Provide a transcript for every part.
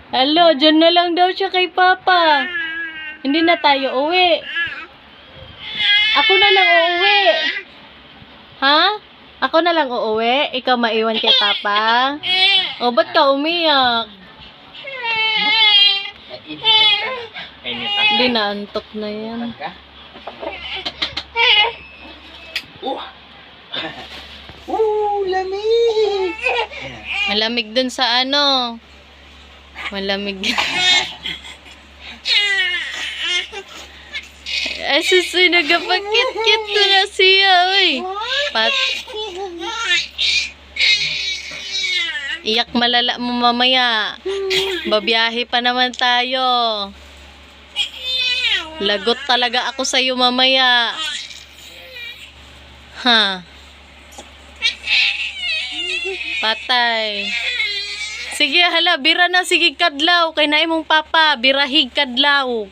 Hello, dyan na lang daw siya kay Papa. Hindi na tayo uwi. Ako na lang uuwi. Ha? Ako na lang uuwi? Ikaw maiwan kay Papa? O, ba't ka umiyak? Hindi na, antok na yan. Lamig! Malamig dun sa ano. Malamig. Ay, susoy, nagapakit-kit ko na siya, uy. Iyak malala mo mamaya. Babiyahe pa naman tayo. Lagot talaga ako sa'yo mamaya. Ha? Patay. Sige, hala, bira na, sige kadlaw. Kay na imong papa, birahig kadlaw.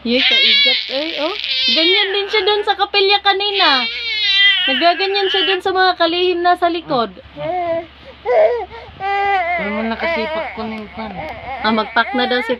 Yay, kaigat. Ay, oh. Ganyan din siya doon sa kapilya kanina. Nagaganyan siya doon sa mga kalihim na sa likod. Ano mo nakasipak ko ng pan? Magpak na daw si